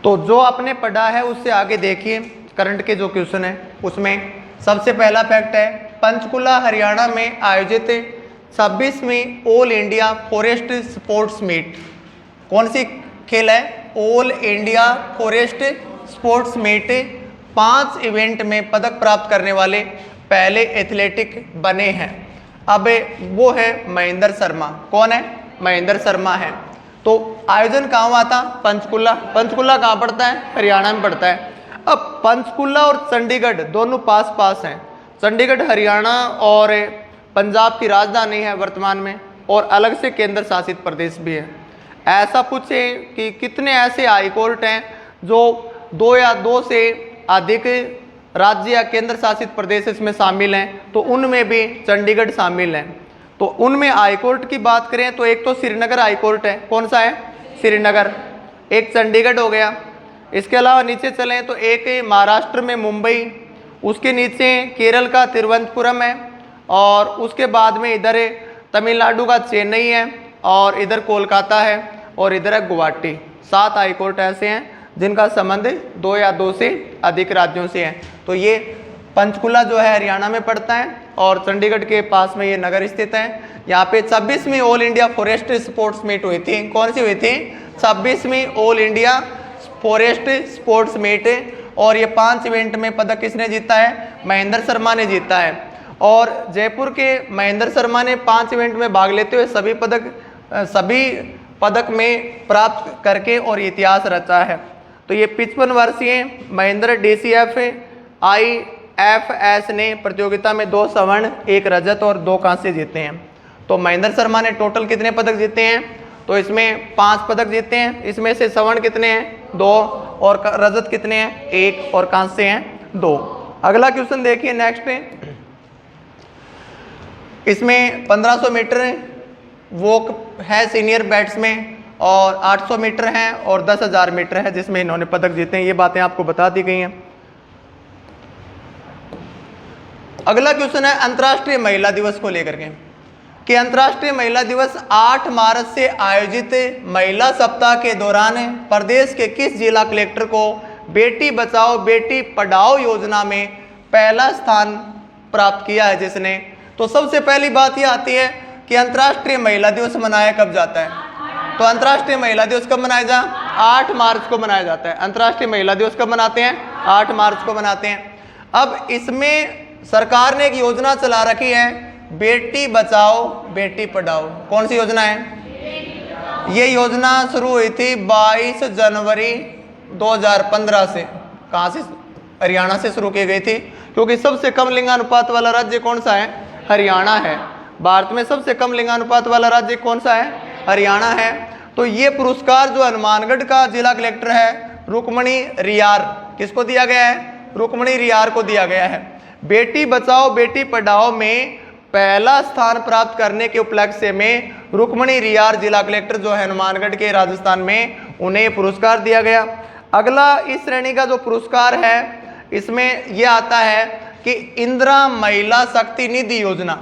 तो जो आपने पढ़ा है उससे आगे देखिए करंट के जो क्वेश्चन है उसमें सबसे पहला फैक्ट है पंचकुला हरियाणा में आयोजित 26वीं all India forest sports meet कौन सी खेल है? All India forest sports meet 5 event में पदक प्राप्त करने वाले पहले एथलेटिक बने हैं। अब वो है महेंद्र शर्मा। कौन है? महेंद्र शर्मा है। तो आयोजन कहाँ हुआ था? पंचकुला। पंचकुला कहाँ पड़ता है? हरियाणा में पड़ता है। अब पंचकुला और चंडीगढ़ दोनों पास पास हैं। चंडीगढ़ हरियाणा और पंजाब की राजधानी है वर्तमान में, और अलग से केंद्र शासित प्रदेश भी है। ऐसा पूछे कि कितने ऐसे हाई कोर्ट हैं जो 2 या 2 से अधिक राज्य या केंद्र शासित प्रदेश इसमें शामिल हैं, तो उनमें भी चंडीगढ़ शामिल है। तो उनमें हाई कोर्ट की बात करें तो एक तो श्रीनगर हाई कोर्ट है। कौन सा है? श्रीनगर। एक चंडीगढ़ हो गया। इसके अलावा नीचे चलें तो एक महाराष्ट्र में मुंबई, उसके नीचे केरल का तिरुवनंतपुरम है, और उसके बाद में इधर तमिलनाडु का चेन्नई है, और इधर कोलकाता है, और इधर है गुवाहाटी। 7 हाई कोर्ट ऐसे हैं जिनका संबंध 2 या 2 से अधिक राज्यों से है। तो ये पंचकुला जो है हरियाणा में पड़ता है, और चंडीगढ़ के पास में ये नगर स्थित है। यहाँ पे 26वीं all India forest sports meet हुई थी। कौन सी हुई थी? 26वीं all India forest sports meet. और ये 5 इवेंट में पदक किसने जीता है? महेंद्र शर्मा ने जीता है। और जयपुर के महेंद्र शर्मा ने 5 इवेंट में भाग लेते हुए सभी पदक में प्राप्त करके और इतिहास रचा है। तो ये 55 वर्षीय महेंद्र DCF IFS ने प्रतियोगिता में 2 स्वर्ण, 1 रजत और 2 कांस्य जीते हैं। तो महेंद्र शर्मा ने टोटल कितने पदक जीते हैं? तो इसमें 5 पदक जीते हैं। इसमें से स्वर्ण कितने हैं? 2, और रजत कितने हैं? 1, और कांस्य हैं 2। अगला क्वेश्चन देखिए नेक्स्ट। इसमें 1500 मीटर वॉक है सीनियर बैट्समैन, और 800 मीटर हैं, और 10,000 मीटर है जिसमें इन्होंने पदक जीते हैं। ये बातें आपको बता दी गई हैं। अगला क्वेश्चन है अंतर्राष्ट्रीय महिला दिवस को लेकर के कि अंतर्राष्ट्रीय महिला दिवस 8 मार्च से आयोजित महिला सप्ताह के दौरान प्रदेश के किस जिला कलेक्टर को बेटी बचाओ बेटी पढ़ाओ योजना में पहला स्थान प्राप्त किया है जिसने? तो सबसे पहली बात यह आती है कि अंतर्राष्ट्रीय महिला दिवस मनाया कब जाता है? तो अंतर्राष्ट्रीय महिला दिवस कब मनाया जाता है? 8 मार्च को मनाया जाता है। अंतर्राष्ट्रीय महिला दिवस कब मनाते हैं? 8 मार्च को मनाते हैं। अब इसमें सरकार ने एक योजना चला रखी है, बेटी बचाओ बेटी पढ़ाओ। कौन सी योजना है? ये योजना शुरू हुई थी 22 जनवरी 2015 से। कहाँ से? हरियाणा से शुरू की गई थी, क्योंकि सबसे कम लिंगानुपात वाला राज्य कौन सा है? हरियाणा है। भारत में सबसे कम लिंगानुपात वाला राज्य कौन सा है? हरियाणा है। तो ये पुरस्कार जो हनुमानगढ़ का जिला कलेक्टर है रुक्मणी रियार, किसको दिया गया है? रुक्मणी रियार को दिया गया है। बेटी बचाओ बेटी पढ़ाओ में पहला स्थान प्राप्त करने के उपलक्ष्य में रुक्मणी रियार जिला कलेक्टर जो है हनुमानगढ़ के राजस्थान में, उन्हें पुरस्कार दिया गया। अगला इस श्रेणी का जो पुरस्कार है इसमें यह आता है कि इंदिरा महिला शक्ति निधि योजना।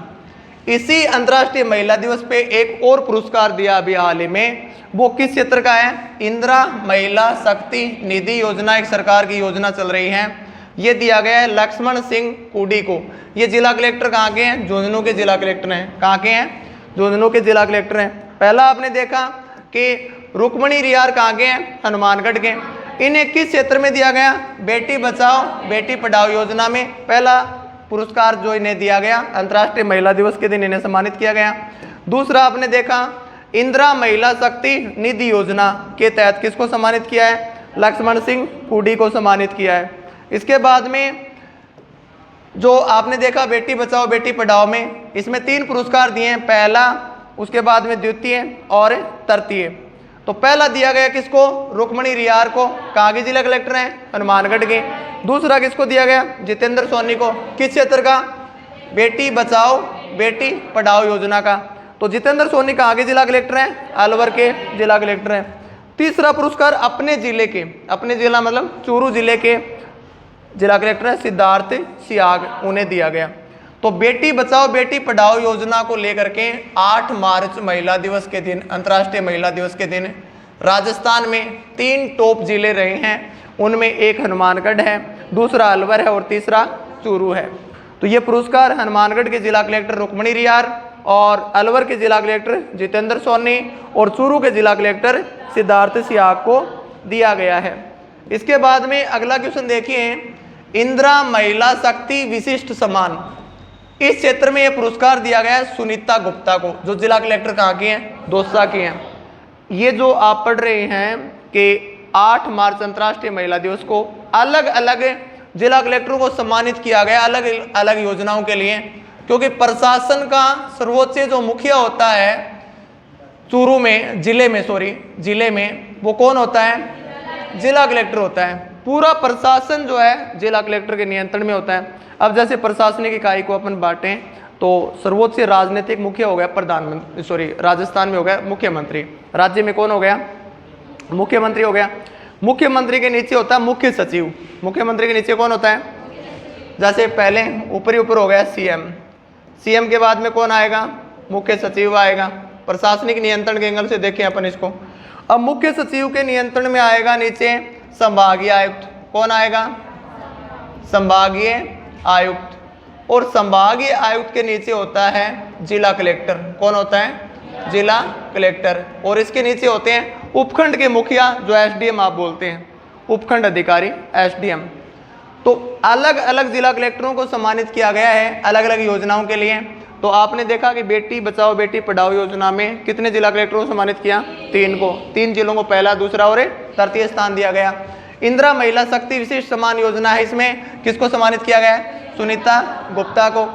इसी अंतर्राष्ट्रीय महिला दिवस पे एक और पुरस्कार दिया अभी हाल ही में। वो किस क्षेत्र का है? इंदिरा महिला शक्ति निधि योजना एक सरकार की योजना चल रही है। ये दिया गया है लक्ष्मण सिंह कुडी को। ये जिला कलेक्टर कहाँ के हैं? झुंझुनू के जिला कलेक्टर हैं। कहाँ के हैं? झुंझुनू के जिला कलेक्टर हैं। पहला आपने देखा कि रुक्मणी रियार कहाँ के हैं? हनुमानगढ़ के। इन्हें किस क्षेत्र में दिया गया? बेटी बचाओ बेटी पढ़ाओ योजना में पहला पुरस्कार जो इन्हें दिया गया। अंतर्राष्ट्रीय महिला दिवस के दिन इन्हें सम्मानित किया गया। दूसरा आपने देखा इंदिरा महिला शक्ति निधि योजना के तहत किसको सम्मानित किया है? लक्ष्मण सिंह कुडी को सम्मानित किया है। इसके बाद में जो आपने देखा बेटी बचाओ बेटी पढ़ाओ में, इसमें 3 पुरस्कार दिए हैं, पहला, उसके बाद में द्वितीय और तृतीय। तो पहला दिया गया किसको? रुक्मणी रियार को। कहाँ के जिला कलेक्टर हैं? हनुमानगढ़ के। दूसरा किसको दिया गया? जितेंद्र सोनी को। किस क्षेत्र का? बेटी बचाओ बेटी पढ़ाओ योजना का। तो जितेंद्र सोनी कहाँ के जिला कलेक्टर हैं? अलवर के जिला कलेक्टर हैं। तीसरा पुरस्कार अपने जिले के, अपने जिला मतलब चूरू जिले के जिला कलेक्टर हैं सिद्धार्थ सियाग, उन्हें दिया गया। तो बेटी बचाओ बेटी पढ़ाओ योजना को लेकर के 8 मार्च महिला दिवस के दिन, अंतर्राष्ट्रीय महिला दिवस के दिन राजस्थान में 3 टॉप जिले रहे हैं, उनमें एक हनुमानगढ़ है, दूसरा अलवर है और तीसरा चूरू है। तो ये पुरस्कार हनुमानगढ़ के जिला कलेक्टर रुक्मणी रियार और अलवर के जिला कलेक्टर जितेंद्र सोनी और चूरू के जिला कलेक्टर सिद्धार्थ सियाग को दिया गया है। इसके बाद में अगला क्वेश्चन देखिए, इंदिरा महिला शक्ति विशिष्ट सम्मान, इस क्षेत्र में यह पुरस्कार दिया गया है सुनीता गुप्ता को, जो जिला कलेक्टर कहाँ की हैं, दौसा की हैं। ये जो आप पढ़ रहे हैं कि 8 मार्च अंतर्राष्ट्रीय महिला दिवस को अलग अलग जिला कलेक्टरों को सम्मानित किया गया अलग अलग योजनाओं के लिए, क्योंकि प्रशासन का सर्वोच्च जो मुखिया होता है चूरू में, जिले में वो कौन होता है, जिला कलेक्टर होता है। पूरा प्रशासन जो है जिला कलेक्टर के नियंत्रण में होता है। अब जैसे प्रशासनिक इकाई को अपन बांटें तो सर्वोच्च राजनीतिक मुखिया हो गया राजस्थान में हो गया मुख्यमंत्री, राज्य में कौन हो गया, मुख्यमंत्री हो गया। मुख्यमंत्री के नीचे होता है मुख्य सचिव, मुख्यमंत्री के नीचे कौन होता है, जैसे पहले ऊपर हो गया सीएम के बाद में कौन आएगा, मुख्य सचिव आएगा। प्रशासनिक नियंत्रण के एंगल से देखें अपन इसको। अब मुख्य सचिव के नियंत्रण में आएगा नीचे संभागीय आयुक्त, कौन आएगा, संभागीय आयुक्त। और संभागीय आयुक्त के नीचे होता है जिला कलेक्टर, कौन होता है, जिला कलेक्टर। और इसके नीचे होते हैं उपखंड के मुखिया, जो एसडीएम आप बोलते हैं, उपखंड अधिकारी एसडीएम। तो अलग अलग जिला कलेक्टरों को सम्मानित किया गया है अलग अलग योजनाओं के लिए। तो आपने देखा कि बेटी बचाओ बेटी पढ़ाओ योजना में कितने जिला कलेक्टरों को सम्मानित किया, 3 को, 3 जिलों को पहला, दूसरा और तृतीय स्थान दिया गया। इंदिरा महिला शक्ति विशिष्ट सम्मान योजना है, इसमें किसको सम्मानित किया गया है, सुनीता गुप्ता को।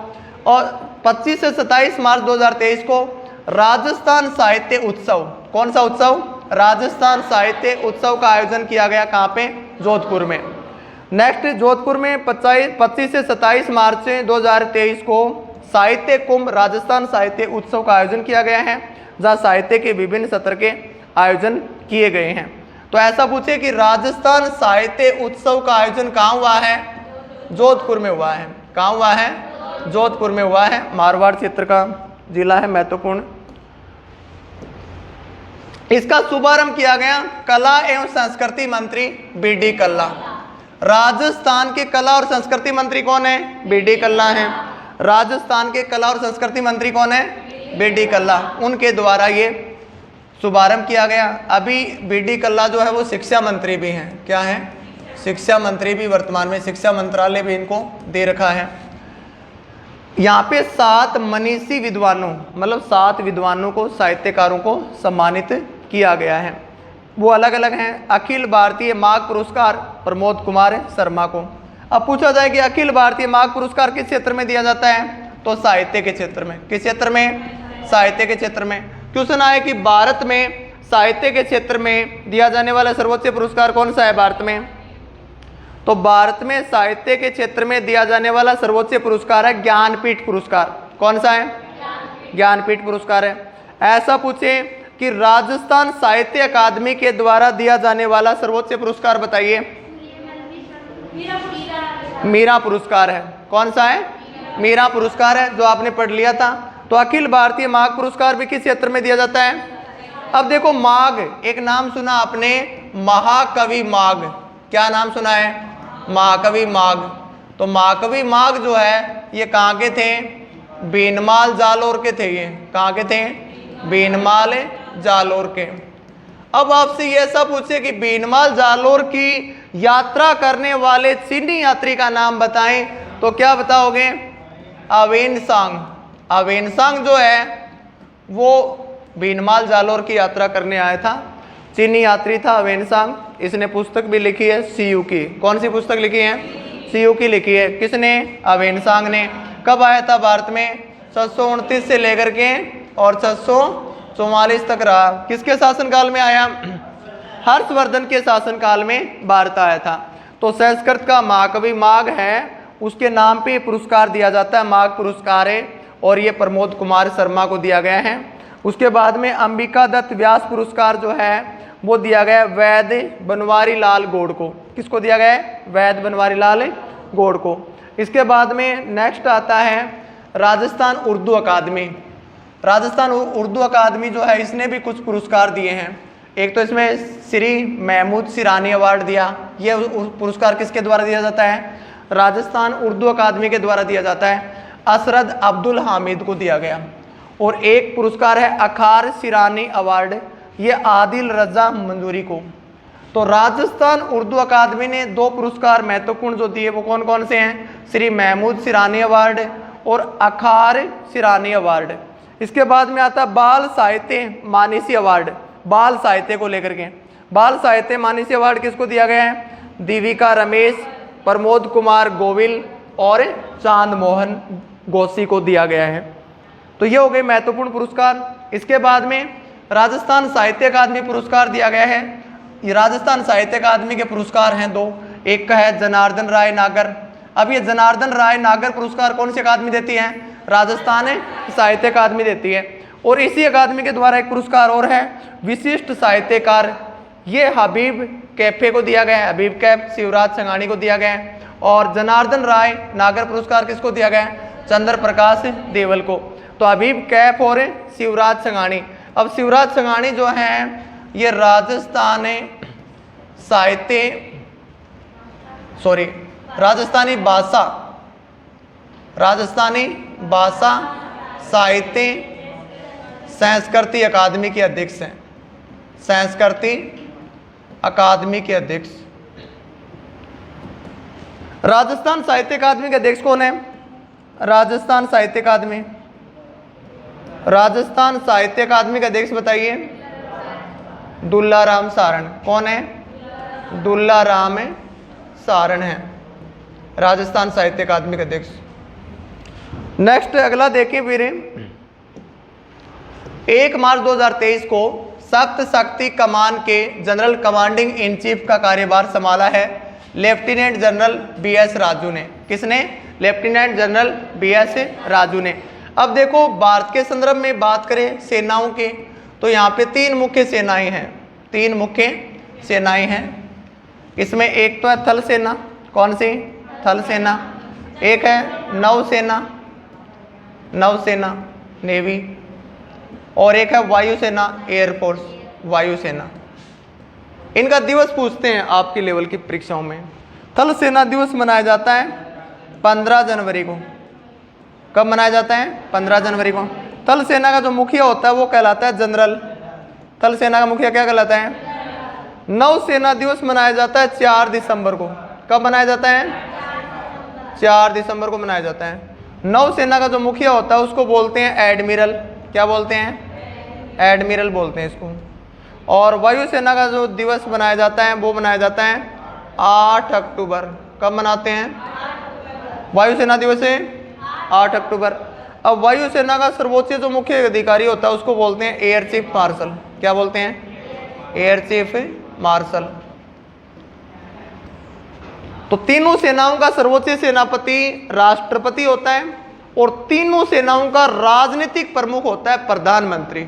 और 25 से 27 मार्च 2023 को राजस्थान साहित्य उत्सव, कौन सा उत्सव, राजस्थान साहित्य उत्सव का आयोजन किया गया, कहाँ पे, जोधपुर में। नेक्स्ट जोधपुर में 25 से 27 मार्च 2023 को साहित्य कुंभ राजस्थान साहित्य उत्सव का आयोजन किया गया है, जहाँ साहित्य के विभिन्न सत्र के आयोजन किए गए हैं। तो ऐसा पूछे कि राजस्थान साहित्य उत्सव का आयोजन कहाँ हुआ है, जोधपुर में हुआ है। कहाँ हुआ है, जोधपुर में हुआ है। मारवाड़ क्षेत्र का जिला है, महत्वपूर्ण। इसका शुभारंभ किया गया कला एवं संस्कृति मंत्री बीडी कल्ला। राजस्थान के कला और संस्कृति मंत्री कौन है, बीडी कल्ला है। राजस्थान के कला और संस्कृति मंत्री कौन है, बीडी कल्ला। उनके द्वारा ये शुभारंभ किया गया। अभी बीडी कल्ला जो है वो शिक्षा मंत्री भी हैं, क्या है, शिक्षा मंत्री भी वर्तमान में, शिक्षा मंत्रालय भी इनको दे रखा है। यहाँ पे 7 मनीषी विद्वानों, मतलब 7 विद्वानों को, साहित्यकारों को सम्मानित किया गया है। वो अलग अलग हैं। अखिल भारतीय माघ पुरस्कार प्रमोद कुमार शर्मा को। अब पूछा जाए कि अखिल भारतीय माघ पुरस्कार किस क्षेत्र में दिया जाता है, तो साहित्य के क्षेत्र में। किस क्षेत्र में, साहित्य के क्षेत्र में। क्वेश्चन आया कि भारत में साहित्य के क्षेत्र में दिया जाने वाला सर्वोच्च पुरस्कार कौन सा है भारत में, तो भारत में साहित्य के क्षेत्र में दिया जाने वाला सर्वोच्च पुरस्कार है ज्ञानपीठ पुरस्कार। कौन सा है, ज्ञानपीठ पुरस्कार है। ऐसा पूछे कि राजस्थान साहित्य अकादमी के द्वारा दिया जाने वाला सर्वोच्च पुरस्कार बताइए, मीरा पुरस्कार है। कौन सा है, मीरा पुरस्कार है, जो आपने पढ़ लिया था। तो अखिल भारतीय माघ पुरस्कार भी किस क्षेत्र में दिया जाता है। अब देखो माघ, एक नाम सुना आपने, महाकवि माघ। क्या नाम सुना है, महाकवि माघ। तो महाकवि माघ जो है ये कहाँ के थे, बीनमाल जालोर के थे। ये कहाँ के थे, बीनमाल जालोर के। अब आपसे ये ऐसा पूछे कि बीनमाल जालोर की यात्रा करने वाले चीनी यात्री का नाम बताएं, तो क्या बताओगे, अवेनसांग। अवेनसांग जो है वो बीनमाल जालोर की यात्रा करने आया था, चीनी यात्री था अवेनसांग। इसने पुस्तक भी लिखी है सीयू की। कौन सी पुस्तक लिखी है, सीयू की लिखी है। किसने, अवेनसांग ने। कब आया था भारत में, 629 से लेकर के और 644 तक रहा। किसके शासनकाल में आया, हर्षवर्धन के शासनकाल में भारत आया था। तो संस्कृत का महाकवि माघ है, उसके नाम पे पुरस्कार दिया जाता है, माघ पुरस्कार है, और ये प्रमोद कुमार शर्मा को दिया गया है। उसके बाद में अंबिका दत्त व्यास पुरस्कार जो है वो दिया गया वैद बनवारी लाल गौड़ को। किसको दिया गया है, वैद बनवारी लाल गौड़ को। इसके बाद में नेक्स्ट आता है राजस्थान उर्दू अकादमी। राजस्थान उर्दू अकादमी जो है इसने भी कुछ पुरस्कार दिए हैं। एक तो इसमें श्री महमूद सिरानी अवार्ड दिया, ये पुरस्कार किसके द्वारा दिया जाता है? राजस्थान उर्दू अकादमी के द्वारा दिया जाता है। असरद अब्दुल हामिद को दिया गया। और एक पुरस्कार है अखार सिरानी अवार्ड, ये आदिल रजा मंजूरी को। तो राजस्थान उर्दू अकादमी ने 2 पुरस्कार महत्वपूर्ण जो दिए वो कौन कौन से हैं? श्री महमूद सिरानी अवार्ड और अखार सिरानी अवार्ड। इसके बाद में आता बाल साहित्य मानसी अवार्ड, बाल साहित्य को लेकर के। बाल साहित्य मानसी अवार्ड किसको दिया गया है? दीविका रमेश, प्रमोद कुमार गोविल और चांद मोहन गोसी को दिया गया है। तो ये हो गए महत्वपूर्ण पुरस्कार। इसके बाद में राजस्थान साहित्य अकादमी पुरस्कार दिया गया है। ये राजस्थान साहित्य अकादमी के पुरस्कार हैं 2, एक का है जनार्दन राय नागर। अब ये जनार्दन राय नागर पुरस्कार कौन सी अकादमी देती है? राजस्थान साहित्य अकादमी देती है। और इसी अकादमी के द्वारा एक पुरस्कार और है विशिष्ट साहित्यकार, ये हबीब कैफे को दिया गया है, हबीब कैफ शिवराज संघानी को दिया गया है। और जनार्दन राय नागर पुरस्कार किसको दिया गया है? चंद्र प्रकाश देवल को। तो हबीब कैफ और शिवराज संघानी। अब शिवराज संघानी जो हैं ये राजस्थानी भाषा साहित्य संस्कृति अकादमी के अध्यक्ष हैं, संस्कृति अकादमी के अध्यक्ष। राजस्थान साहित्य अकादमी के अध्यक्ष कौन है? राजस्थान साहित्य अकादमी, राजस्थान साहित्य अकादमी का अध्यक्ष बताइए? दुल्ला राम सारण। कौन है? दुल्ला राम सारण है राजस्थान साहित्य अकादमी के अध्यक्ष। नेक्स्ट अगला देखें फिर, 1 मार्च 2023 को सप्त शक्ति कमान के जनरल कमांडिंग इन चीफ का कार्यभार संभाला है लेफ्टिनेंट जनरल BS राजू ने। किसने? लेफ्टिनेंट जनरल BS राजू ने। अब देखो भारत के संदर्भ में बात करें सेनाओं के, तो यहाँ पे 3 मुख्य सेनाएं हैं, 3 मुख्य सेनाएं हैं। इसमें एक तो है थल सेना, कौन सी? थल सेना। एक है नौसेना, नौसेना नेवी, और एक है वायुसेना एयरफोर्स, वायुसेना। इनका दिवस पूछते हैं आपके लेवल की परीक्षाओं में। थल सेना दिवस मनाया जाता है 15 जनवरी को। कब मनाया जाता है? 15 जनवरी को। थल सेना का जो मुखिया होता है वो कहलाता है जनरल। थल सेना का मुखिया क्या कहलाता है? नौसेना दिवस मनाया जाता है 4 दिसंबर को। कब मनाया जाता है? 4 दिसंबर को मनाया जाता है। नौसेना का जो मुखिया होता है उसको बोलते हैं एडमिरल। क्या बोलते हैं? एडमिरल बोलते हैं इसको। और वायुसेना का जो दिवस मनाया जाता है वो मनाया जाता है 8 अक्टूबर। कब मनाते हैं? वायुसेना दिवस है 8 अक्टूबर। अब वायुसेना का सर्वोच्च जो मुख्य अधिकारी होता है उसको बोलते हैं एयर चीफ मार्शल। क्या बोलते हैं? Air chief marshal. तो तीनों सेनाओं का सर्वोच्च सेनापति राष्ट्रपति होता है और तीनों सेनाओं का राजनीतिक प्रमुख होता है प्रधानमंत्री।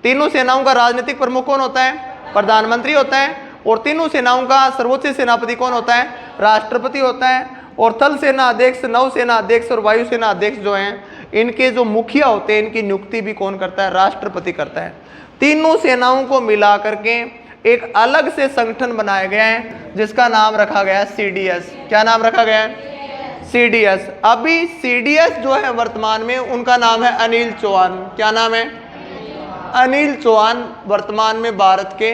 तीनों सेनाओं का राजनीतिक प्रमुख कौन होता है? प्रधानमंत्री होता है। और तीनों सेनाओं का सर्वोच्च सेनापति कौन होता है? राष्ट्रपति होता है। और थल सेना अध्यक्ष, नौसेना अध्यक्ष और वायुसेना अध्यक्ष जो हैं इनके जो मुखिया होते हैं इनकी नियुक्ति भी कौन करता है? राष्ट्रपति करता है। तीनों सेनाओं को मिला करके एक अलग से संगठन बनाया गया है जिसका नाम रखा गया है CDS। क्या नाम रखा गया है? CDS। अभी CDS जो है वर्तमान में उनका नाम है अनिल चौहान। क्या नाम है? अनिल चौहान वर्तमान में भारत के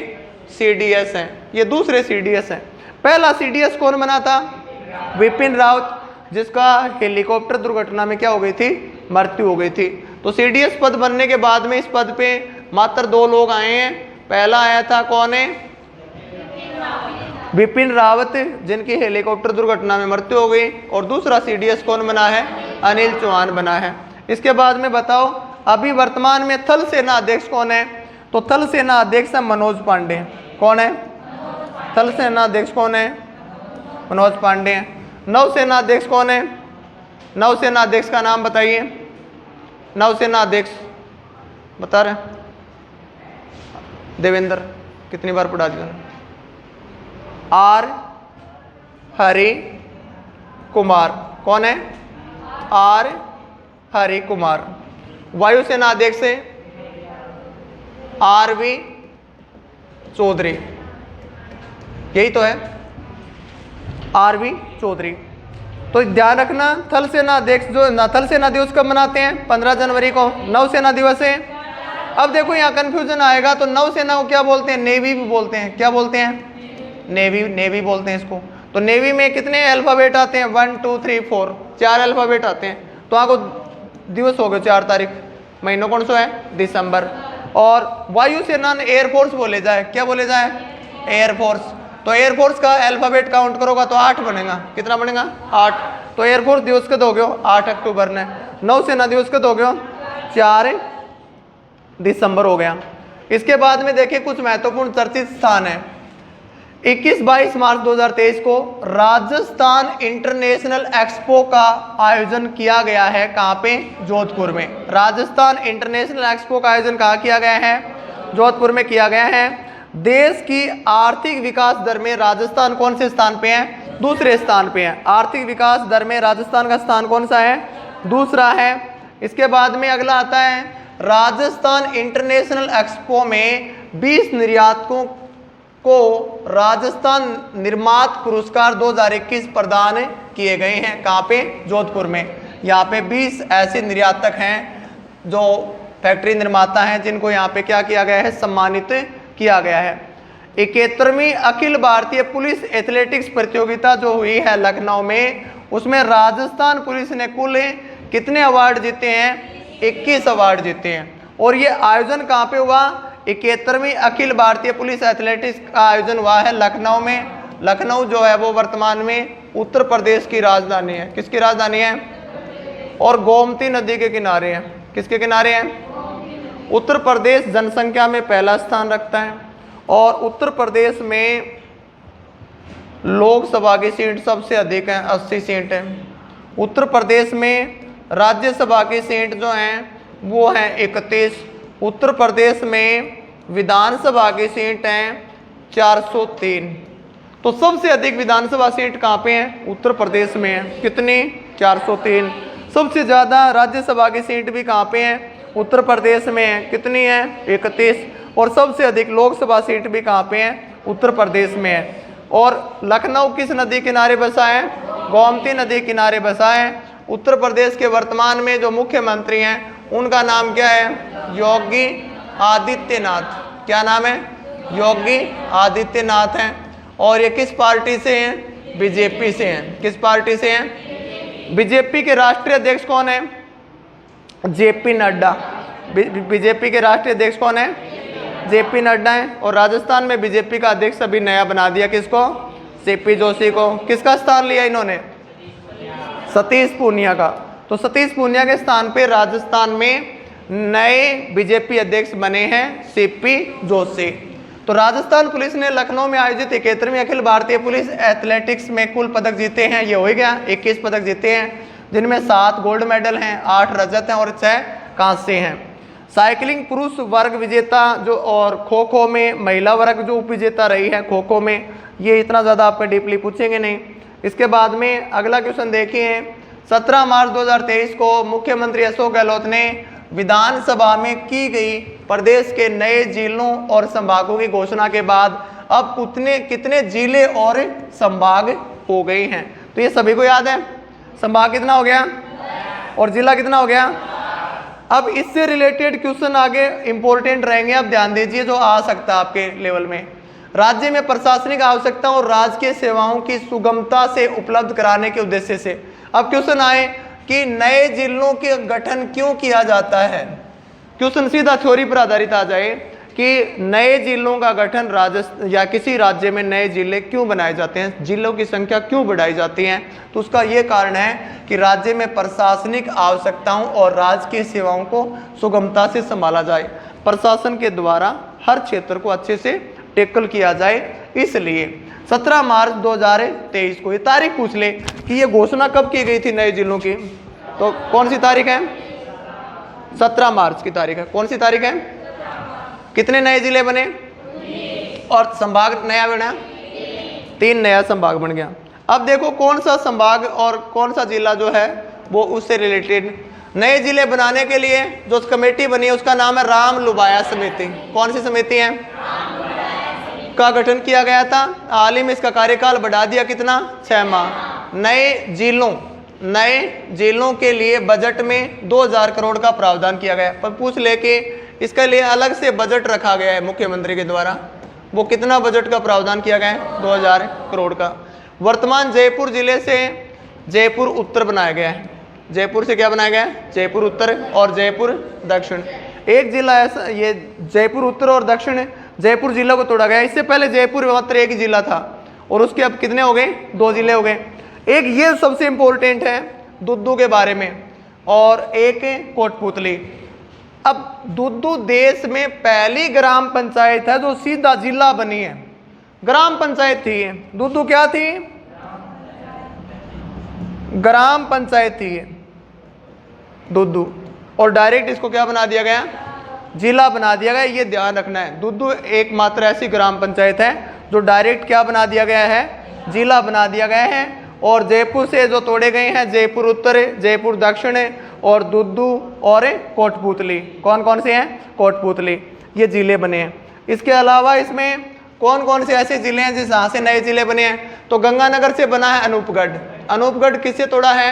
CDS हैं। ये दूसरे CDS हैं। पहला CDS कौन बना था? विपिन रावत, जिसका हेलीकॉप्टर दुर्घटना में क्या हो गई थी? मृत्यु हो गई थी। तो CDS पद बनने के बाद में इस पद पे मात्र 2 लोग आए हैं। पहला आया था कौन है? विपिन रावत, जिनकी हेलीकॉप्टर दुर्घटना में मृत्यु हो गई। और दूसरा CDS कौन बना है? अनिल चौहान बना है। इसके बाद में बताओ अभी वर्तमान में थल सेना अध्यक्ष कौन है? तो थल सेना अध्यक्ष है मनोज पांडे। कौन है? थल सेना अध्यक्ष कौन है? मनोज पांडे। नौसेना अध्यक्ष कौन है? नौसेना अध्यक्ष का नाम बताइए। नौसेना अध्यक्ष बता रहे? देवेंद्र, कितनी बार पढ़ा दिया? R हरि कुमार। कौन है? R हरि कुमार। वायुसेना अध्यक्ष है RV चौधरी, यही तो है, RV चौधरी। तो ध्यान रखना, थल सेना अध्यक्ष जो थल सेना दिवस कब मनाते हैं? 15 जनवरी को नौसेना दिवस है। अब देखो यहाँ कंफ्यूजन आएगा, तो नौसेना को क्या बोलते हैं? नेवी भी बोलते हैं। क्या बोलते हैं? नेवी बोलते हैं इसको। तो नेवी में कितने अल्फाबेट आते हैं? 1 2 3 4, 4 अल्फाबेट आते हैं। तो आपको दिवस हो गए 4 तारीख, महीनों कौन सा है? दिसंबर। और वायुसेना एयरफोर्स बोले जाए, क्या बोले जाए? एयरफोर्स। तो एयरफोर्स का अल्फाबेट काउंट करोगा तो 8 बनेगा। कितना बनेगा? 8। तो एयरफोर्स दिवस कब दोगे? 8 अक्टूबर ने। नौसेना दिवस कब दोगे? 4 दिसंबर हो गया। इसके बाद में देखिए कुछ महत्वपूर्ण चर्चित स्थान है। 21-22 मार्च 2023 को राजस्थान इंटरनेशनल एक्सपो का आयोजन किया गया है। कहाँ पे? जोधपुर में। राजस्थान इंटरनेशनल एक्सपो का आयोजन कहाँ किया गया है? जोधपुर में किया गया है। देश की आर्थिक विकास दर में राजस्थान कौन से स्थान पे है? दूसरे स्थान पे है। आर्थिक विकास दर में राजस्थान का स्थान कौन सा है? दूसरा है। इसके बाद में अगला आता है, राजस्थान इंटरनेशनल एक्सपो में 20 निर्यातकों को राजस्थान निर्मात पुरस्कार 2021 प्रदान किए गए हैं। कहाँ पे? जोधपुर में। यहाँ पे 20 ऐसे निर्यातक हैं जो फैक्ट्री निर्माता हैं, जिनको यहाँ पे क्या किया गया है? सम्मानित किया गया है। 71वीं अखिल भारतीय पुलिस एथलेटिक्स प्रतियोगिता जो हुई है लखनऊ में, उसमें राजस्थान पुलिस ने कुल कितने अवार्ड जीते हैं? 21 अवार्ड जीते हैं। और ये आयोजन कहाँ पे हुआ? 71वीं अखिल भारतीय पुलिस एथलेटिक्स का आयोजन हुआ है लखनऊ में। लखनऊ जो है वो वर्तमान में उत्तर प्रदेश की राजधानी है। किसकी राजधानी है? और गोमती नदी के किनारे है। किसके किनारे है? उत्तर प्रदेश जनसंख्या में पहला स्थान रखता है, और उत्तर प्रदेश में लोकसभा की सीट सबसे अधिक है, 80 सीट है। उत्तर प्रदेश में राज्यसभा की सीट जो हैं वो हैं 31। उत्तर प्रदेश में विधानसभा की सीट हैं 403। तो सबसे अधिक विधानसभा सीट कहाँ पे हैं? उत्तर प्रदेश में है। कितनी? 403। सबसे ज़्यादा राज्यसभा की सीट भी कहाँ पे हैं? उत्तर प्रदेश में है। कितनी है? 31। और सबसे अधिक लोकसभा सीट भी कहाँ पे है? उत्तर प्रदेश में है। और लखनऊ किस नदी किनारे बसा है? गोमती नदी किनारे बसा है। उत्तर प्रदेश के वर्तमान में जो मुख्यमंत्री हैं उनका नाम क्या है? योगी आदित्यनाथ। क्या नाम है? योगी आदित्यनाथ हैं। और ये किस पार्टी से हैं? बीजेपी से हैं। किस पार्टी से हैं? बीजेपी के राष्ट्रीय अध्यक्ष कौन है? JP नड्डा। बीजेपी के राष्ट्रीय अध्यक्ष कौन है? JP नड्डा है। और राजस्थान में बीजेपी का अध्यक्ष अभी नया बना दिया, किसको? CP जोशी को। किसका स्थान लिया इन्होंने? सतीश पूनिया का। तो सतीश पूनिया के स्थान पे राजस्थान में नए बीजेपी अध्यक्ष बने हैं CP जोशी। तो राजस्थान पुलिस ने लखनऊ में आयोजित 71वीं अखिल भारतीय पुलिस एथलेटिक्स में कुल पदक जीते हैं, ये हो गया 21 पदक जीते हैं, जिनमें 7 गोल्ड मेडल हैं, 8 रजत हैं और 6 कांस्य हैं। साइकिलिंग पुरुष वर्ग विजेता जो, और खो खो में महिला वर्ग जो उप विजेता रही है खो खो में, ये इतना ज़्यादा आपका डीपली पूछेंगे नहीं। इसके बाद में अगला क्वेश्चन देखिए, 17 मार्च 2023 को मुख्यमंत्री अशोक गहलोत ने विधानसभा में की गई प्रदेश के नए जिलों और संभागों की घोषणा के बाद अब कितने जिले और संभाग हो गए हैं? तो ये सभी को याद है। संभाग कितना हो गया और जिला कितना हो गया? अब इससे रिलेटेड क्वेश्चन आगे इंपॉर्टेंट रहेंगे, आप ध्यान दीजिए, जो आ सकता है आपके लेवल में। राज्य में प्रशासनिक आवश्यकताओं और राजकीय सेवाओं की सुगमता से उपलब्ध कराने के उद्देश्य से अब क्वेश्चन आए कि नए जिलों के गठन क्यों किया जाता है। क्वेश्चन सीधा थ्योरी पर आधारित आ जाए कि नए जिलों का गठन या किसी राज्य में नए जिले क्यों बनाए जाते हैं, जिलों की संख्या क्यों बढ़ाई जाती है, तो उसका ये कारण है कि राज्य में प्रशासनिक आवश्यकताओं और राजकीय सेवाओं को सुगमता से संभाला जाए, प्रशासन के द्वारा हर क्षेत्र को अच्छे से टैकल किया जाए। इसलिए 17 मार्च 2023 को ये तारीख पूछ ले कि ये घोषणा कब की गई थी नए जिलों की, तो कौन सी तारीख है? 17 मार्च की तारीख है। कौन सी तारीख है? कितने नए जिले बने और संभाग नया बना? 3 नया संभाग बन गया। अब देखो कौन सा संभाग और कौन सा जिला जो है वो उससे रिलेटेड। नए जिले बनाने के लिए जो कमेटी बनी है उसका नाम है राम लुभाया समिति। कौन सी समिति है? उसका गठन किया गया था। हाल ही में इसका कार्यकाल बढ़ा दिया कितना, 6 माह। नए जिलों के लिए बजट में 2000 करोड़ का प्रावधान किया गया। पर पूछ ले कि इसके लिए अलग से बजट रखा गया है मुख्यमंत्री के द्वारा, वो कितना बजट का प्रावधान किया गया है, 2000 करोड़ का। वर्तमान जयपुर जिले से जयपुर उत्तर बनाया गया है। जयपुर से क्या बनाया गया है, जयपुर उत्तर और जयपुर दक्षिण। एक जिला ऐसा, ये जयपुर उत्तर और दक्षिण जयपुर जिला को तोड़ा गया। इससे पहले जयपुर मात्र एक ही जिला था और उसके अब कितने हो गए, 2 जिले हो गए। एक ये सबसे इंपॉर्टेंट है दुद्दू के बारे में, और एक कोटपुतली। अब दुद्दू देश में पहली ग्राम पंचायत है जो सीधा जिला बनी है। ग्राम पंचायत थी ये, दुद्दू क्या थी, ग्राम पंचायत थी ये दुद्दू, और डायरेक्ट इसको क्या बना दिया गया, जिला बना दिया गया। ये ध्यान रखना है, दुद्दू एकमात्र ऐसी ग्राम पंचायत है जो डायरेक्ट क्या बना दिया गया है, जिला बना दिया गया है। और जयपुर से जो तोड़े गए हैं, जयपुर उत्तर, जयपुर दक्षिण और दुद्दू और कोटपुतली। कौन कौन से हैं, कोटपुतली, ये जिले बने हैं। इसके अलावा इसमें कौन कौन से ऐसे जिले हैं जहाँ से नए जिले बने हैं, तो गंगानगर से बना है अनूपगढ़। अनूपगढ़ किससे तोड़ा है,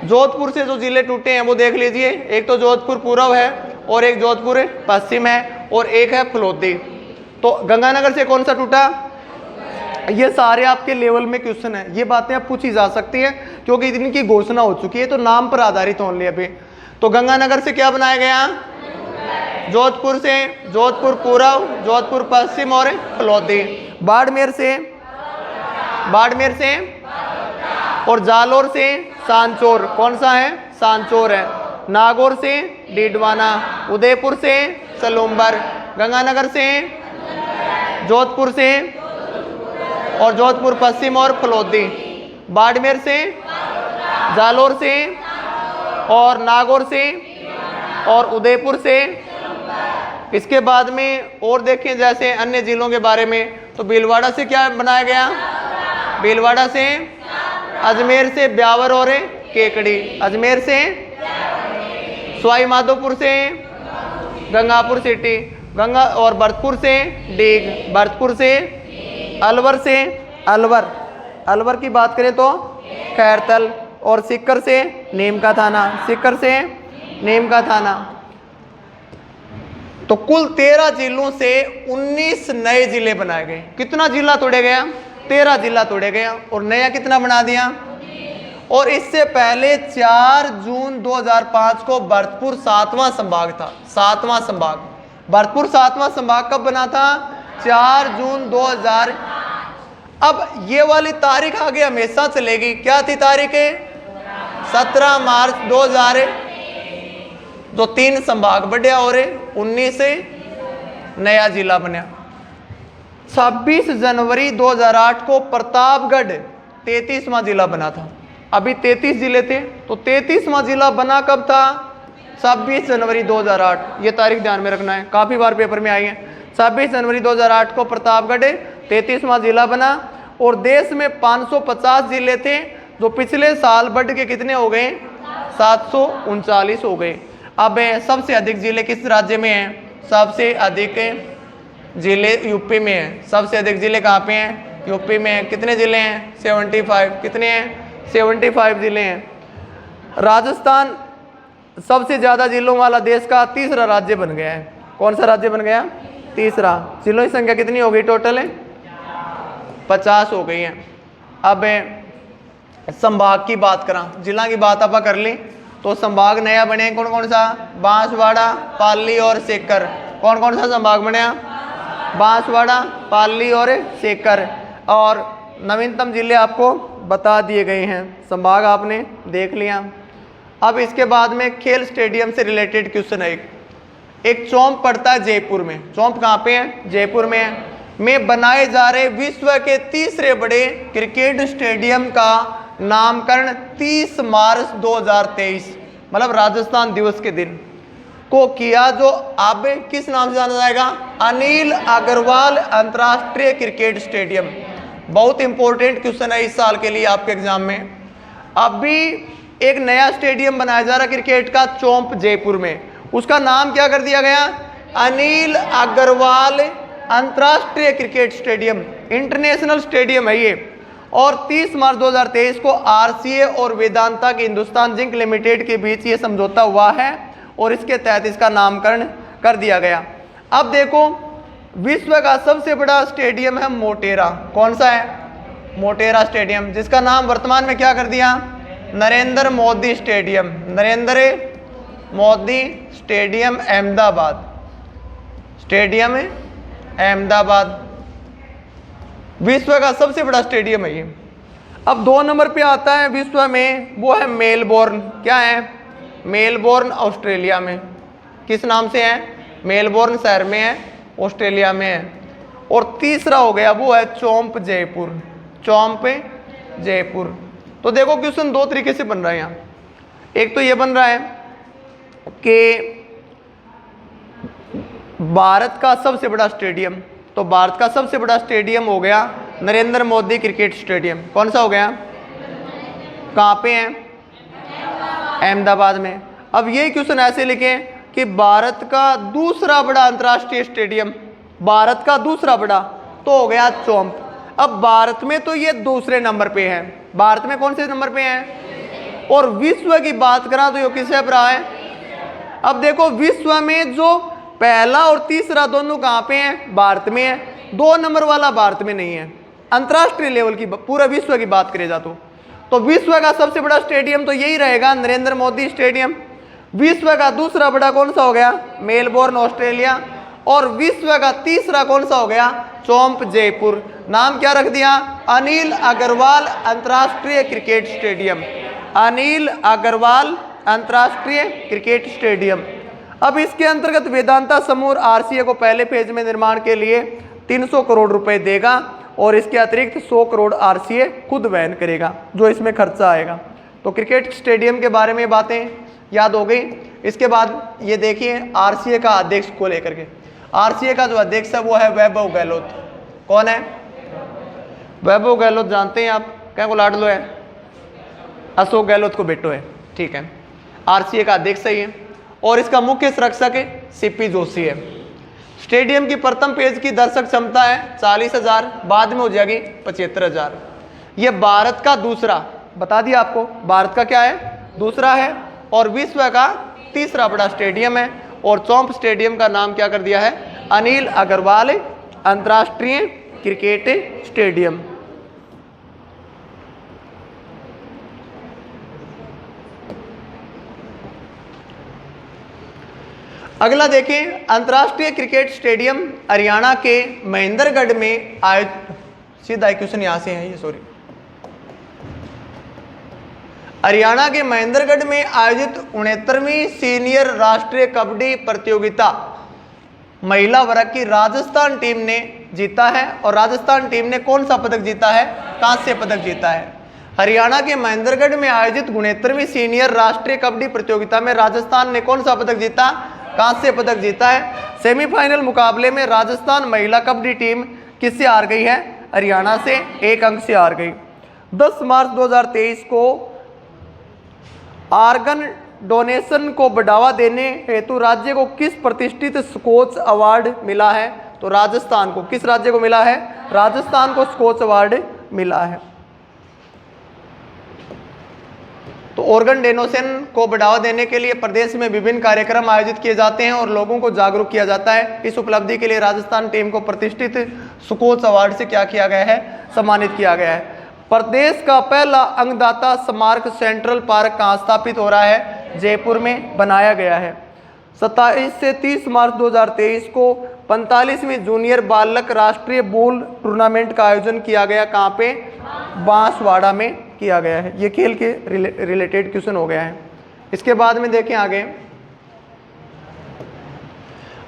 जोधपुर से जो जिले टूटे हैं वो देख लीजिए, एक तो जोधपुर पूर्व है और एक जोधपुर पश्चिम है और एक है फलोदी। तो गंगानगर से कौन सा टूटा, ये सारे आपके लेवल में क्वेश्चन है, ये बातें अब पूछी जा सकती है क्योंकि इनकी घोषणा हो चुकी है, तो नाम पर आधारित होने अभी। तो गंगानगर से क्या बनाया गया, जोधपुर से जोधपुर पूर्व, जोधपुर पश्चिम और फलोदी। बाड़मेर से और जालोर से सांचौर, कौन सा है, सांचौर है। नागौर से डीडवाना, उदयपुर से सलूम्बर, गंगानगर से, जोधपुर से और जोधपुर पश्चिम और फलोदी, बाड़मेर से, जालोर से और नागौर से और उदयपुर से। इसके बाद में और देखें जैसे अन्य जिलों के बारे में, तो भीलवाड़ा से क्या बनाया गया, भीलवाड़ा से, अजमेर से ब्यावर और केकड़ी, अजमेर से, सवाई माधोपुर से गंगापुर सिटी, गंगा और भरतपुर से डीग, भरतपुर से, अलवर से अलवर की बात करें तो खैरतल, और सीकर से नीम का थाना, सीकर से नीम का थाना। तो कुल 13 जिलों से 19 नए जिले बनाए गए। कितना जिला तोड़े गया, 13 जिला तोड़े गया और नया कितना बना दिया। और इससे पहले 4 जून 2005 को भरतपुर 7वां संभाग था, 7वां संभाग। भरतपुर 7वां संभाग कब बना था, 4 जून 2000। अब ये वाली तारीख आगे हमेशा चलेगी, क्या थी तारीख, 17 मार्च 2000 जो 3 संभाग बढ़िया और 19 से नया जिला बना। 26 जनवरी 2008 को प्रतापगढ़ 33वां जिला बना था। अभी 33 जिले थे, तो 33वां जिला बना कब था, 26 जनवरी 2008। ये तारीख ध्यान में रखना है, काफ़ी बार पेपर में आई है। 26 जनवरी 2008 को प्रतापगढ़ 33वां जिला बना। और देश में 550 जिले थे जो पिछले साल बढ़ के कितने हो गए, 739 हो गए। अब सबसे अधिक जिले किस राज्य में हैं, सबसे अधिक जिले यूपी में हैं। सबसे अधिक जिले कहाँ पे हैं, यूपी में हैं। कितने जिले हैं, 75। कितने हैं, 75 जिले हैं। राजस्थान सबसे ज़्यादा जिलों वाला देश का तीसरा राज्य बन गया है। कौन सा राज्य बन गया, तीसरा। जिलों की संख्या कितनी हो गई, टोटल 50 हो गई है। अब संभाग की बात करा, जिला की बात आप कर ली, तो संभाग नया बने कौन कौन सा, बांसवाड़ा, पाली और सीकर। कौन कौन सा संभाग बनया, बांसवाड़ा, पाली और सीकर। और नवीनतम जिले आपको बता दिए गए हैं, संभाग आपने देख लिया। अब इसके बाद में खेल स्टेडियम से रिलेटेड क्वेश्चन है। एक चौंप पड़ता है जयपुर में, चौंप कहाँ पे है, जयपुर में है, में बनाए जा रहे विश्व के तीसरे बड़े क्रिकेट स्टेडियम का नामकरण 30 मार्च 2023 मतलब राजस्थान दिवस के दिन को किया, जो अब किस नाम से जाना जाएगा, अनिल अग्रवाल अंतर्राष्ट्रीय क्रिकेट स्टेडियम। बहुत इंपॉर्टेंट क्वेश्चन है इस साल के लिए आपके एग्जाम में। अभी एक नया स्टेडियम बनाया जा रहा क्रिकेट का चौंप जयपुर में, उसका नाम क्या कर दिया गया, अनिल अग्रवाल अंतर्राष्ट्रीय क्रिकेट स्टेडियम, इंटरनेशनल स्टेडियम है ये। और 30 मार्च 2023 को आरसीए और वेदांता के हिंदुस्तान जिंक लिमिटेड के बीच ये समझौता हुआ है और इसके तहत इसका नामकरण कर दिया गया। अब देखो, विश्व का सबसे बड़ा स्टेडियम है मोटेरा। कौन सा है? मोटेरा स्टेडियम, जिसका नाम वर्तमान में क्या कर दिया? Narendra Modi stadium. Narendra Modi stadium Ahmedabad, stadium Ahmedabad विश्व का सबसे बड़ा स्टेडियम है ये। अब 2 नंबर पे आता है विश्व में, वो है मेलबोर्न। क्या है? मेलबोर्न ऑस्ट्रेलिया में। किस नाम से है? मेलबोर्न शहर में है, ऑस्ट्रेलिया में है। और तीसरा हो गया वो है चोंप जयपुर, चोंप जयपुर। तो देखो क्वेश्चन 2 तरीके से बन रहा है यहाँ। एक तो ये बन रहा है कि भारत का सबसे बड़ा स्टेडियम, तो भारत का सबसे बड़ा स्टेडियम हो गया नरेंद्र मोदी क्रिकेट स्टेडियम। कौन सा हो गया? कहाँ पे है? अहमदाबाद में। अब ये क्वेश्चन ऐसे लिखें कि भारत का दूसरा बड़ा अंतर्राष्ट्रीय स्टेडियम, भारत का दूसरा बड़ा तो हो गया चोंप। अब भारत में तो ये दूसरे नंबर पे है, भारत में कौन से नंबर पे है? और विश्व की बात करा तो ये किससे पर है? अब देखो, विश्व में जो पहला और तीसरा दोनों कहाँ पे हैं? भारत में है। 2 नंबर वाला भारत में नहीं है। अंतर्राष्ट्रीय लेवल की, पूरा विश्व की बात करें जा तो विश्व का सबसे बड़ा स्टेडियम तो यही रहेगा, नरेंद्र मोदी स्टेडियम। विश्व का दूसरा बड़ा कौन सा हो गया? Melbourne Australia. और विश्व का तीसरा कौन सा हो गया? चोंप जयपुर। नाम क्या रख दिया? अनिल अग्रवाल अंतर्राष्ट्रीय क्रिकेट स्टेडियम, अनिल अग्रवाल अंतर्राष्ट्रीय क्रिकेट स्टेडियम। अब इसके अंतर्गत वेदांता समूह आरसीए को पहले फेज में निर्माण के लिए 300 करोड़ रुपए देगा और इसके अतिरिक्त 100 करोड़ आरसीए खुद वहन करेगा, जो इसमें खर्चा आएगा। तो क्रिकेट स्टेडियम के बारे में बातें याद हो गई। इसके बाद ये देखिए आरसीए का अध्यक्ष को लेकर के, आरसीए का जो अध्यक्ष है वो है वैभव गहलोत। कौन है? वैभव गहलोत जानते हैं आप? क्या को लाडलो है? अशोक गहलोत को बेटो है, ठीक है। आरसीए का अध्यक्ष सही है। और इसका मुख्य संरक्षक सीपी जोशी है। स्टेडियम की प्रथम पेज की दर्शक क्षमता है 40,000, बाद में हो जाएगी 75,000। ये भारत का दूसरा, बता दिया आपको, भारत का क्या है? दूसरा है और विश्व का तीसरा बड़ा स्टेडियम है। और चोंप स्टेडियम का नाम क्या कर दिया है? अनिल अग्रवाल अंतर्राष्ट्रीय क्रिकेट स्टेडियम। अगला देखें, अंतर्राष्ट्रीय क्रिकेट स्टेडियम हरियाणा के महेंद्रगढ़ में आयोजित, सीधा क्वेश्चन यहां से है ये, सॉरी, हरियाणा के महेंद्रगढ़ में आयोजित 69वीं सीनियर राष्ट्रीय कबड्डी प्रतियोगिता महिला वर्ग की राजस्थान टीम ने जीता है। और राजस्थान टीम ने कौन सा पदक जीता है? कांस्य पदक जीता है। हरियाणा के महेंद्रगढ़ में आयोजित 69वीं सीनियर राष्ट्रीय कबड्डी प्रतियोगिता में राजस्थान ने कौन सा पदक जीता? कांस्य पदक जीता है। सेमीफाइनल मुकाबले में राजस्थान महिला कबड्डी टीम किससे हार गई है? हरियाणा से 1 अंक से हार गई। 10 मार्च 2023 को आर्गन डोनेशन को बढ़ावा देने हेतु राज्य को किस प्रतिष्ठित स्कोच अवार्ड मिला है? तो राजस्थान को। किस राज्य को मिला है? राजस्थान को स्कोच अवार्ड मिला है। तो ऑर्गन डोनेशन को बढ़ावा देने के लिए प्रदेश में विभिन्न कार्यक्रम आयोजित किए जाते हैं और लोगों को जागरूक किया जाता है। इस उपलब्धि के लिए राजस्थान टीम को प्रतिष्ठित स्कोच अवार्ड से क्या किया गया है? सम्मानित किया गया है। प्रदेश का पहला अंगदाता स्मारक सेंट्रल पार्क कहाँ स्थापित हो रहा है? जयपुर में बनाया गया है। 27 से 30 मार्च 2023 को 45वीं जूनियर बालक राष्ट्रीय बॉल टूर्नामेंट का आयोजन किया गया। कहाँ पे? बांसवाड़ा में किया गया है। ये खेल के रिलेटेड क्वेश्चन हो गया है। इसके बाद में देखें आगे,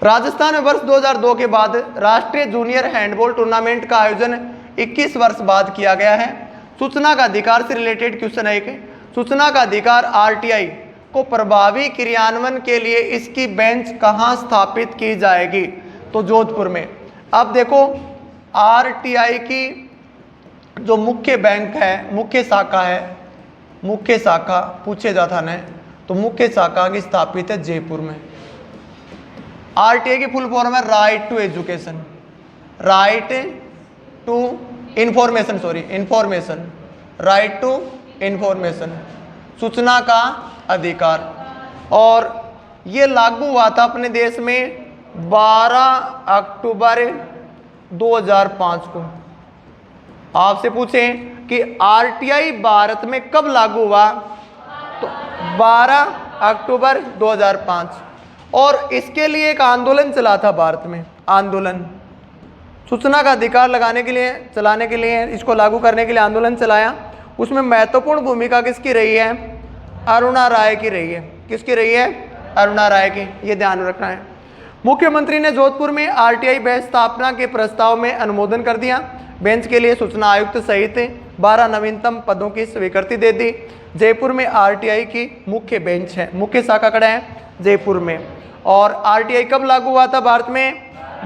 राजस्थान में वर्ष 2002 के बाद राष्ट्रीय जूनियर हैंडबॉल टूर्नामेंट का आयोजन 21 वर्ष बाद किया गया है। सूचना का अधिकार से रिलेटेड क्वेश्चन है एक, सूचना का अधिकार आरटीआई को प्रभावी क्रियान्वयन के लिए इसकी बेंच कहाँ स्थापित की जाएगी? तो जोधपुर में। अब देखो आरटीआई की जो मुख्य बैंक है, मुख्य शाखा है, मुख्य शाखा पूछे जाता है, तो मुख्य शाखा की स्थापित है जयपुर में। आरटीआई की फुल फॉर्म है right to education, right to information, right to information, सूचना का अधिकार। और ये लागू हुआ था अपने देश में 12 अक्टूबर 2005 को। आपसे पूछें कि आरटीआई भारत में कब लागू हुआ, तो 12 अक्टूबर 2005। और इसके लिए एक आंदोलन चला था भारत में, आंदोलन सूचना का अधिकार चलाने के लिए, इसको लागू करने के लिए आंदोलन चलाया। उसमें महत्वपूर्ण भूमिका किसकी रही है, अरुणा राय की रही है। किसकी रही है, अरुणा राय की, ये ध्यान रखना है। मुख्यमंत्री ने जोधपुर में आरटीआई बेंच स्थापना के प्रस्ताव में अनुमोदन कर दिया। बेंच के लिए सूचना आयुक्त सहित 12 नवीनतम पदों की स्वीकृति दे दी। जयपुर में आरटीआई की मुख्य बेंच है, मुख्य शाखा कड़ा है जयपुर में। और आरटीआई कब लागू हुआ था भारत में,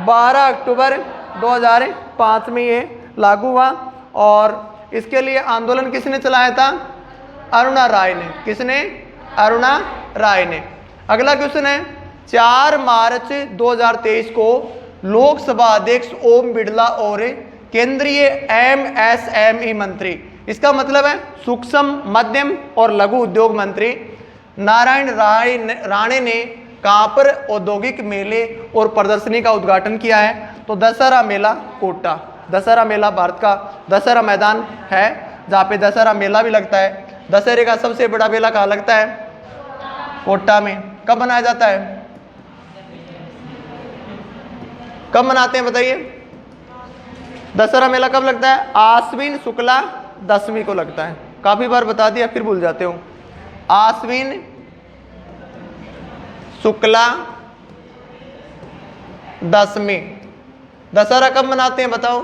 12 अक्टूबर 2005 में ये लागू हुआ। और इसके लिए आंदोलन किसने चलाया था, अरुणा राय ने। किसने, अरुणा राय ने। अगला क्वेश्चन है, 4 मार्च 2023 को लोकसभा अध्यक्ष ओम बिरला और केंद्रीय एमएसएमई मंत्री, इसका मतलब है सूक्ष्म मध्यम और लघु उद्योग मंत्री नारायण राणे ने कहां पर औद्योगिक मेले और प्रदर्शनी का उद्घाटन किया है, तो दशहरा मेला कोटा। दशहरा मेला भारत का दशहरा मैदान है जहाँ पे दशहरा मेला भी लगता है। दशहरे का सबसे बड़ा मेला कहाँ लगता है, कोटा में। कब मनाया जाता है, कब मनाते हैं बताइए, दशहरा मेला कब लगता है, आश्विन शुक्ला दशमी को लगता है। काफी बार बता दिया फिर भूल जाते हो। आश्विन शुक्ला दशमी। दशहरा कब मनाते हैं बताओ,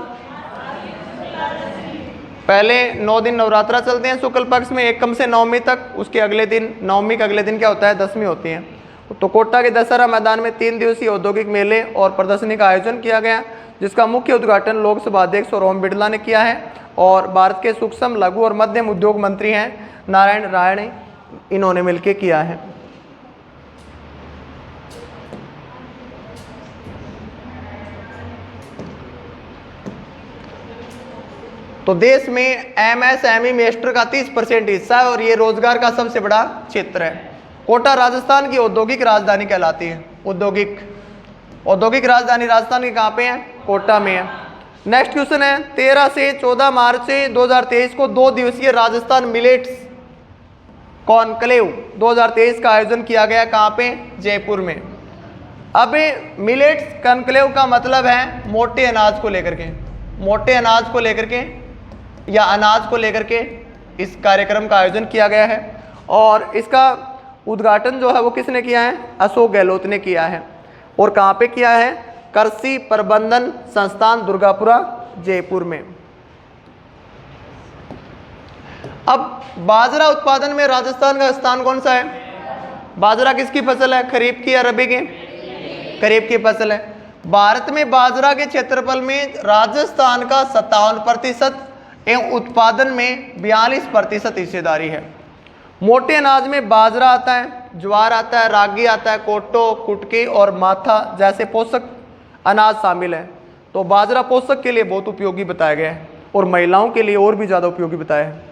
पहले 9 दिन नवरात्रा चलते हैं शुक्ल पक्ष में, एकम से नवमी तक। उसके अगले दिन, नवमी के अगले दिन क्या होता है, दशमी होती है। तो कोटा के दशहरा मैदान में 3 दिवसीय औद्योगिक मेले और प्रदर्शनी का आयोजन किया गया, जिसका मुख्य उद्घाटन लोकसभा अध्यक्ष और ओम बिरला ने किया है। और भारत के सूक्ष्म लघु और मध्यम उद्योग मंत्री हैं नारायण राणे, इन्होंने मिलकर किया है। तो देश में एमएसएमई मेस्टर का 30% हिस्सा है और ये रोजगार का सबसे बड़ा क्षेत्र है। कोटा राजस्थान की औद्योगिक राजधानी कहलाती है। औद्योगिक राजधानी राजस्थान की कहाँ पे है, कोटा में है। नेक्स्ट क्वेश्चन है, 13 से 14 मार्च 2023 को 2 दिवसीय राजस्थान मिलेट्स कॉन्क्लेव 2023 का आयोजन किया गया, कहाँ पे, जयपुर में। अब मिलेट्स कॉन्क्लेव का मतलब है मोटे अनाज को लेकर के, मोटे अनाज को लेकर के या अनाज को लेकर के इस कार्यक्रम का आयोजन किया गया है। और इसका उद्घाटन जो है वो किसने किया है, अशोक गहलोत ने किया है। और कहाँ पे किया है, कृषि प्रबंधन संस्थान दुर्गापुरा जयपुर में। अब बाजरा उत्पादन में राजस्थान का स्थान कौन सा है, बाजरा किसकी फसल है, खरीफ की या रबी की, खरीफ की फसल है। भारत में बाजरा के क्षेत्रफल में राजस्थान का 57% एवं उत्पादन में 42% हिस्सेदारी है। मोटे अनाज में बाजरा आता है, ज्वार आता है, रागी आता है, कोटो, कुटकी और माथा जैसे पोषक अनाज शामिल है। तो बाजरा पोषक के लिए बहुत उपयोगी बताया गया है और महिलाओं के लिए और भी ज़्यादा उपयोगी बताया है।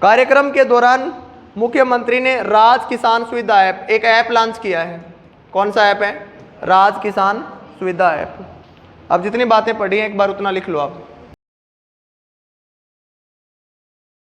कार्यक्रम के दौरान मुख्यमंत्री ने राज किसान सुविधा ऐप, एक ऐप लॉन्च किया है। कौन सा ऐप है, राज किसान सुविधा ऐप। अब जितनी बातें पढ़ी हैं एक बार उतना लिख लो आप।